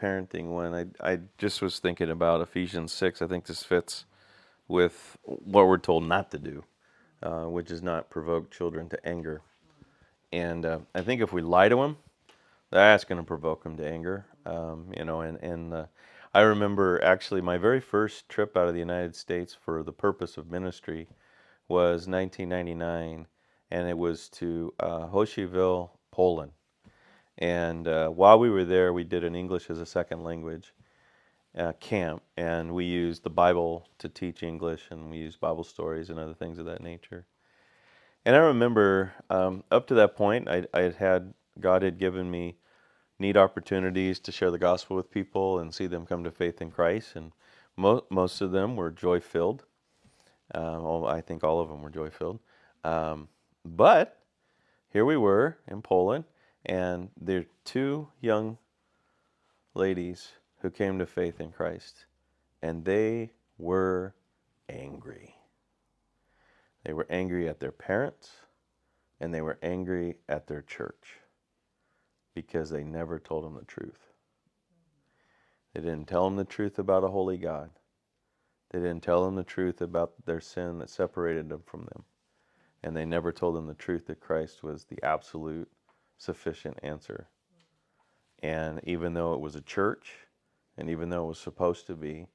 parenting one. I just was thinking about Ephesians 6. I think this fits with what we're told not to do, which is not provoke children to anger. And I think if we lie to them, that's going to provoke them to anger. I remember actually my very first trip out of the United States for the purpose of ministry was 1999, and it was to Hoshiville, Poland. And while we were there, we did an English as a second language camp, and we used the Bible to teach English, and we used Bible stories and other things of that nature. And I remember up to that point, God had given me neat opportunities to share the gospel with people and see them come to faith in Christ, and most of them were joy filled. I think all of them were joy filled. But here we were in Poland, and there are two young ladies who came to faith in Christ, and they were angry. They were angry at their parents, and they were angry at their church because they never told them the truth. They didn't tell them the truth about a holy God. They didn't tell them the truth about their sin that separated them from them. And they never told them the truth that Christ was the absolute sufficient answer. And even though it was a church, and even though it was supposed to be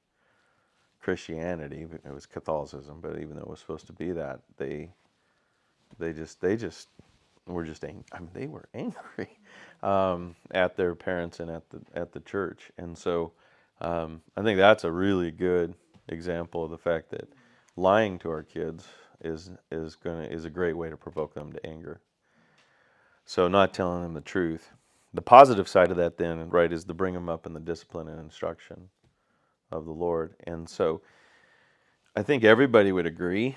Christianity, it was Catholicism, but even though it was supposed to be that, they just were just angry. I mean, they were angry at their parents and at the church. And so I think that's a really good example of the fact that lying to our kids is a great way to provoke them to anger. So not telling them the truth. The positive side of that then, right, is to bring them up in the discipline and instruction of the Lord. And so I think everybody would agree,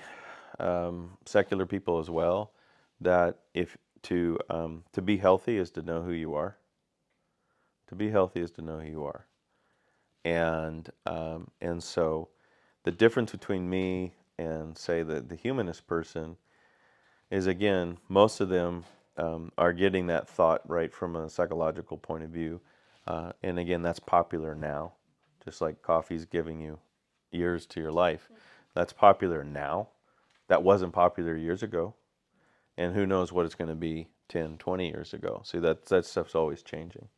secular people as well, that if to be healthy is to know who you are. To be healthy is to know who you are. And so the difference between me and, say, the humanist person is, again, most of them are getting that thought right from a psychological point of view. And again, that's popular now, just like coffee's giving you years to your life. That's popular now. That wasn't popular years ago. And who knows what it's going to be 10, 20 years ago. See, that stuff's always changing.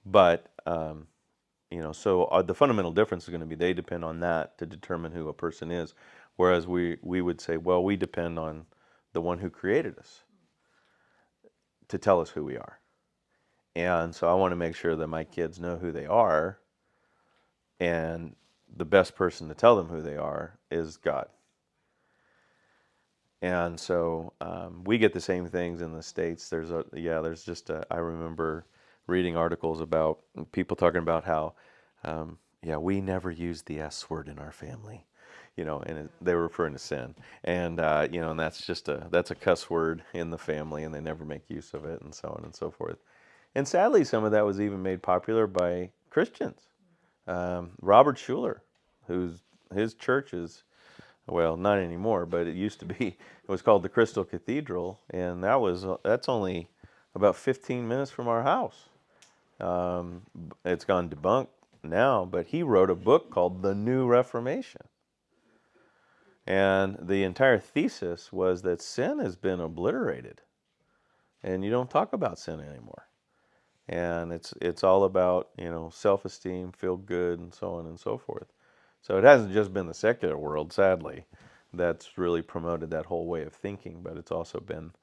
But, so the fundamental difference is going to be they depend on that to determine who a person is. Whereas we would say, well, we depend on the one who created us to tell us who we are. And so I want to make sure that my kids know who they are, and the best person to tell them who they are is God. And so we get the same things in the States. I remember reading articles about people talking about how, we never use the S word in our family, and they were referring to sin. And, and that's a cuss word in the family, and they never make use of it, and so on and so forth. And sadly, some of that was even made popular by Christians. Robert Schuller, his church is, well, not anymore, but it used to be. It was called the Crystal Cathedral, and that's only about 15 minutes from our house. It's gone debunked now, but he wrote a book called The New Reformation. And the entire thesis was that sin has been obliterated, and you don't talk about sin anymore. And it's all about, self-esteem, feel good, and so on and so forth. So it hasn't just been the secular world, sadly, that's really promoted that whole way of thinking, but it's also been,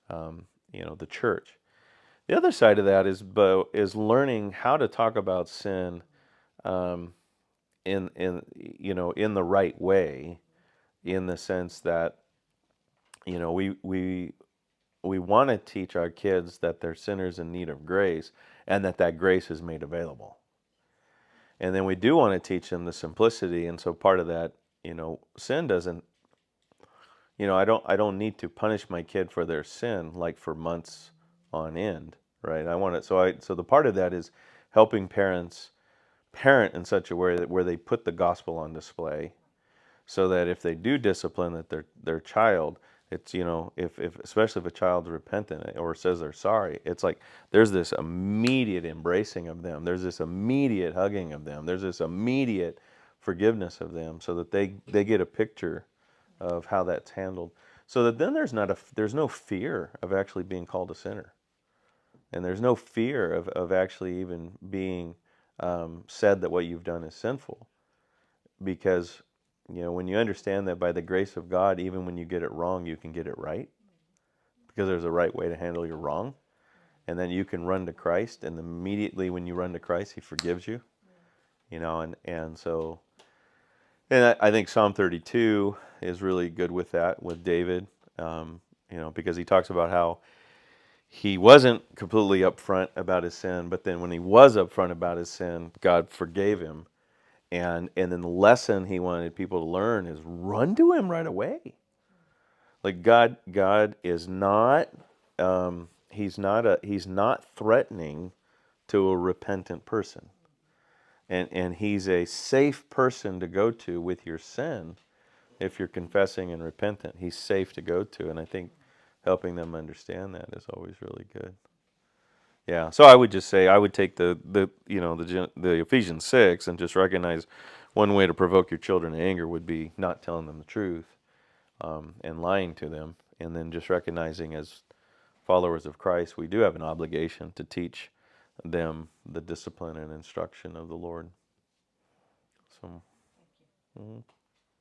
the church. The other side of that is learning how to talk about sin in the right way, in the sense that, we want to teach our kids that they're sinners in need of grace, and that grace is made available. And then we do want to teach them the simplicity, and so part of that, sin doesn't, I don't need to punish my kid for their sin like for months on end, right? So the part of that is helping parents parent in such a way that where they put the gospel on display, so that if they do discipline their child, It's, if especially if a child's repentant or says they're sorry, it's like there's this immediate embracing of them. There's this immediate hugging of them. There's this immediate forgiveness of them, so that they get a picture of how that's handled. So that then there's no fear of actually being called a sinner, and there's no fear of actually even being said that what you've done is sinful, because when you understand that by the grace of God, even when you get it wrong, you can get it right, because there's a right way to handle your wrong, and then you can run to Christ, and immediately when you run to Christ, He forgives you. And so, and I think Psalm 32 is really good with that, with David, because he talks about how he wasn't completely upfront about his sin, but then when he was upfront about his sin, God forgave him. And then the lesson he wanted people to learn is run to Him right away. Like God is not, he's not threatening to a repentant person, and He's a safe person to go to with your sin. If you're confessing and repentant, He's safe to go to, and I think helping them understand that is always really good. Yeah, so I would just say I would take the Ephesians 6 and just recognize one way to provoke your children to anger would be not telling them the truth, and lying to them, and then just recognizing as followers of Christ, we do have an obligation to teach them the discipline and instruction of the Lord. So. Mhm.